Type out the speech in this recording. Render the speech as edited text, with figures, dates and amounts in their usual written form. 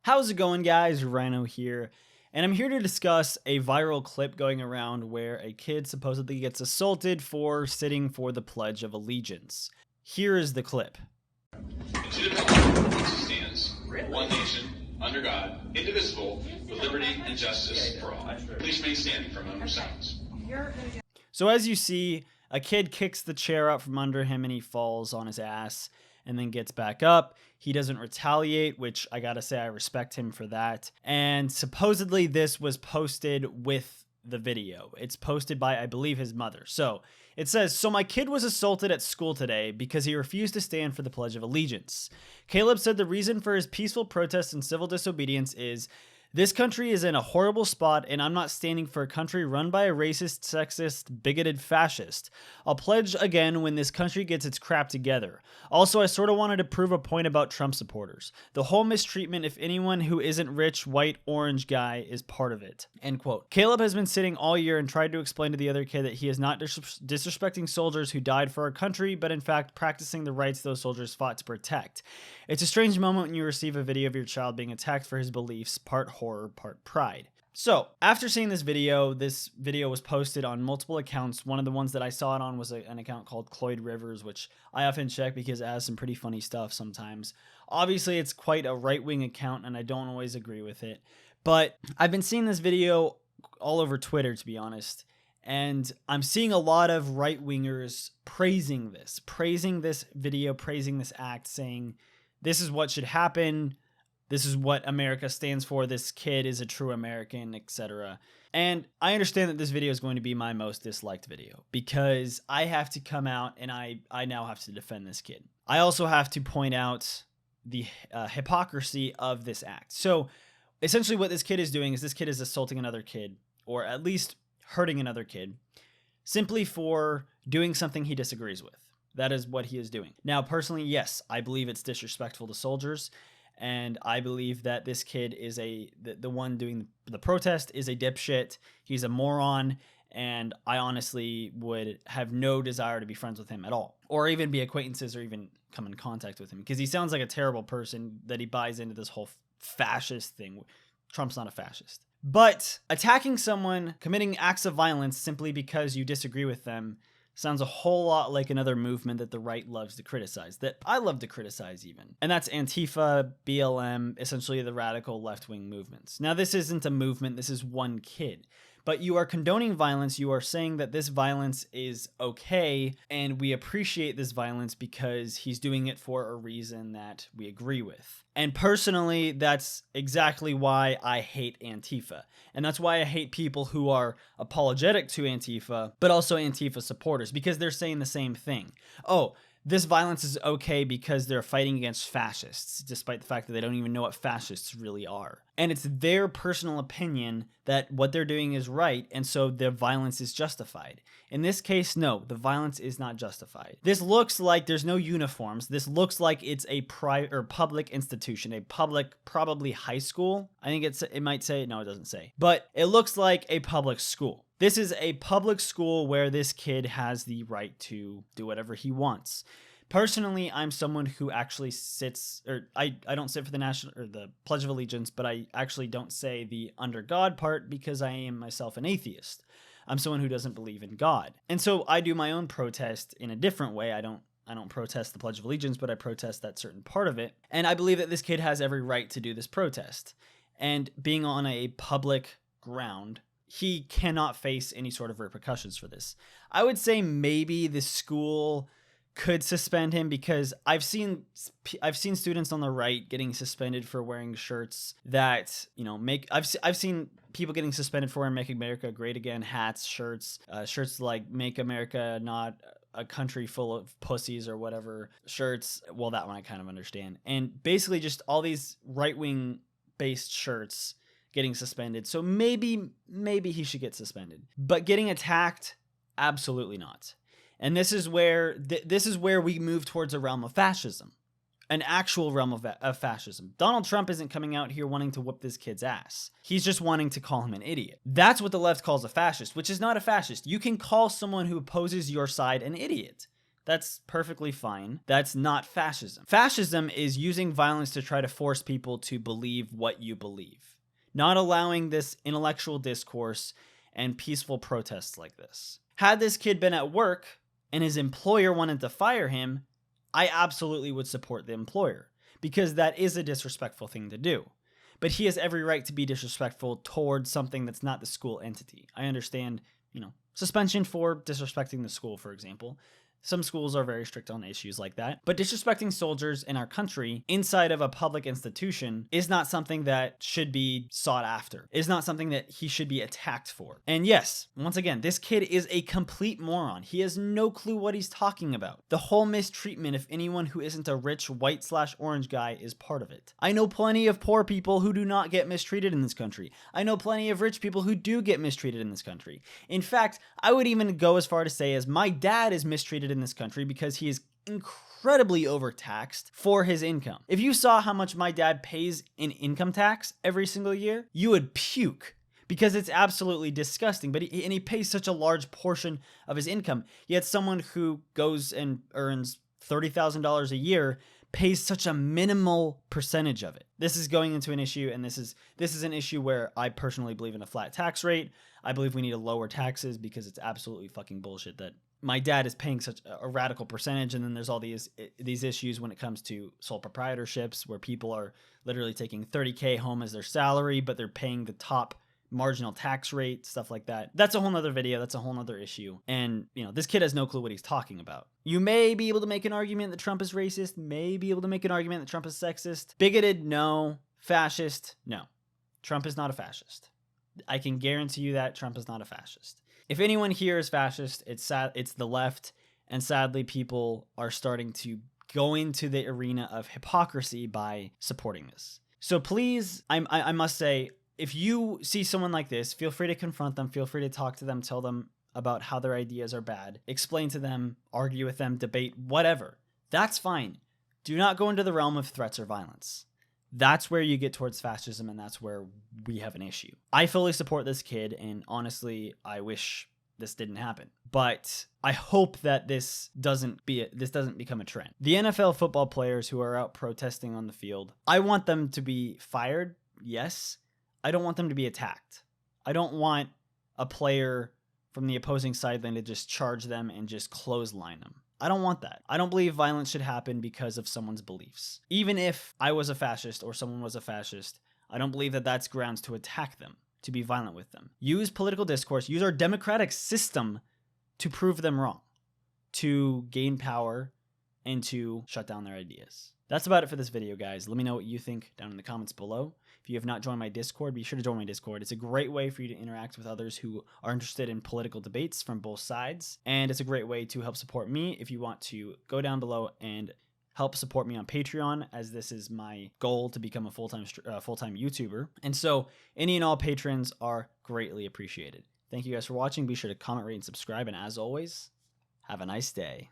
How's it going, guys? Rhino here, and I'm here to discuss a viral clip going around where a kid supposedly gets assaulted for sitting for the Pledge of Allegiance. Here is the clip. Stands, one nation, under God, indivisible, with liberty and justice for all. Please remain standing for a moment of silence. So as you see, a kid kicks the chair out from under him and he falls on his ass and then gets back up. He doesn't retaliate, which I gotta say I respect him for that. And supposedly this was posted with the video. It's posted by, I believe, his mother. So it says, "So my kid was assaulted at school today because he refused to stand for the Pledge of Allegiance. Caleb said the reason for his peaceful protest and civil disobedience is this country is in a horrible spot, and I'm not standing for a country run by a racist, sexist, bigoted fascist. I'll pledge again when this country gets its crap together. Also, I sort of wanted to prove a point about Trump supporters. The whole mistreatment if anyone who isn't rich, white, orange guy is part of it." End quote. Caleb has been sitting all year and tried to explain to the other kid that he is not disrespecting soldiers who died for our country, but in fact practicing the rights those soldiers fought to protect. It's a strange moment when you receive a video of your child being attacked for his beliefs, part horror, part pride. So after seeing this video was posted on multiple accounts. One of the ones that I saw it on was an account called Cloyd Rivers, which I often check because it has some pretty funny stuff sometimes. Obviously, it's quite a right-wing account, and I don't always agree with it. But I've been seeing this video all over Twitter, to be honest, and I'm seeing a lot of right-wingers praising this video, praising this act, saying this is what should happen. This is what America stands for. This kid is a true American, etc. And I understand that this video is going to be my most disliked video because I have to come out and I now have to defend this kid. I also have to point out the hypocrisy of this act. So essentially what this kid is doing is this kid is assaulting another kid, or at least hurting another kid, simply for doing something he disagrees with. That is what he is doing. Now, personally, yes, I believe it's disrespectful to soldiers. And I believe that this kid is the one doing the protest is a dipshit. He's a moron. And I honestly would have no desire to be friends with him at all, or even be acquaintances, or even come in contact with him, because he sounds like a terrible person that he buys into this whole fascist thing. Trump's not a fascist. But attacking someone, committing acts of violence simply because you disagree with them, sounds a whole lot like another movement that the right loves to criticize, that I love to criticize even. And that's Antifa, BLM, essentially the radical left-wing movements. Now, this isn't a movement, this is one kid. But you are condoning violence, you are saying that this violence is okay, and we appreciate this violence because he's doing it for a reason that we agree with. And personally, that's exactly why I hate Antifa. And that's why I hate people who are apologetic to Antifa, but also Antifa supporters, because they're saying the same thing. Oh, this violence is okay because they're fighting against fascists, despite the fact that they don't even know what fascists really are. And it's their personal opinion that what they're doing is right, and so their violence is justified. In this case, no, the violence is not justified. This looks like there's no uniforms. This looks like it's a private or public institution, a public, probably high school. I think it might say, no, it doesn't say, but it looks like a public school. This is a public school where this kid has the right to do whatever he wants. Personally, I'm someone who actually sits, or I don't sit for the national or the Pledge of Allegiance, but I actually don't say the under God part because I am myself an atheist. I'm someone who doesn't believe in God. And so I do my own protest in a different way. I don't protest the Pledge of Allegiance, but I protest that certain part of it. And I believe that this kid has every right to do this protest. And being on a public ground, he cannot face any sort of repercussions for this. I would say maybe the school could suspend him, because I've seen students on the right getting suspended for wearing shirts that, I've seen people getting suspended for wearing "Make America Great Again" hats, shirts like "Make America Not a Country Full of Pussies" or whatever shirts. Well, that one I kind of understand. And basically just all these right-wing based shirts getting suspended. So maybe he should get suspended. But getting attacked, absolutely not. And this is where we move towards a realm of fascism, an actual realm of fascism. Donald Trump isn't coming out here wanting to whoop this kid's ass. He's just wanting to call him an idiot. That's what the left calls a fascist, which is not a fascist. You can call someone who opposes your side an idiot. That's perfectly fine. That's not fascism. Fascism is using violence to try to force people to believe what you believe, not allowing this intellectual discourse and peaceful protests like this. Had this kid been at work and his employer wanted to fire him, I absolutely would support the employer, because that is a disrespectful thing to do. But he has every right to be disrespectful towards something that's not the school entity. I understand, suspension for disrespecting the school, for example. Some schools are very strict on issues like that. But disrespecting soldiers in our country inside of a public institution is not something that should be sought after. Is not something that he should be attacked for. And yes, once again, this kid is a complete moron. He has no clue what he's talking about. The whole mistreatment of anyone who isn't a rich white/orange guy is part of it. I know plenty of poor people who do not get mistreated in this country. I know plenty of rich people who do get mistreated in this country. In fact, I would even go as far to say as my dad is mistreated in this country because he is incredibly overtaxed for his income. If you saw how much my dad pays in income tax every single year, you would puke, because it's absolutely disgusting. But he pays such a large portion of his income. Yet someone who goes and earns $30,000 a year pays such a minimal percentage of it. This is going into an issue, and this is an issue where I personally believe in a flat tax rate. I believe we need to lower taxes, because it's absolutely fucking bullshit that my dad is paying such a radical percentage. And then there's all these issues when it comes to sole proprietorships, where people are literally taking $30K home as their salary, but they're paying the top marginal tax rate, stuff like that. That's a whole nother video. That's a whole nother issue. And, this kid has no clue what he's talking about. You may be able to make an argument that Trump is racist, may be able to make an argument that Trump is sexist. Bigoted, no. Fascist, no. Trump is not a fascist. I can guarantee you that Trump is not a fascist. If anyone here is fascist, it's the left, and sadly people are starting to go into the arena of hypocrisy by supporting this. So please, I must say, if you see someone like this, feel free to confront them, feel free to talk to them, tell them about how their ideas are bad, explain to them, argue with them, debate, whatever. That's fine. Do not go into the realm of threats or violence. That's where you get towards fascism, and that's where we have an issue. I fully support this kid, and honestly, I wish this didn't happen. But I hope that this doesn't become a trend. The NFL football players who are out protesting on the field, I want them to be fired, yes. I don't want them to be attacked. I don't want a player from the opposing sideline to just charge them and just clothesline them. I don't want that. I don't believe violence should happen because of someone's beliefs. Even if I was a fascist or someone was a fascist, I don't believe that that's grounds to attack them, to be violent with them. Use political discourse, use our democratic system to prove them wrong, to gain power, and to shut down their ideas. That's about it for this video, guys. Let me know what you think down in the comments below. If you have not joined my Discord, be sure to join my Discord. It's a great way for you to interact with others who are interested in political debates from both sides. And it's a great way to help support me if you want to go down below and help support me on Patreon, as this is my goal to become a full-time YouTuber. And so any and all patrons are greatly appreciated. Thank you guys for watching. Be sure to comment, rate, and subscribe. And as always, have a nice day.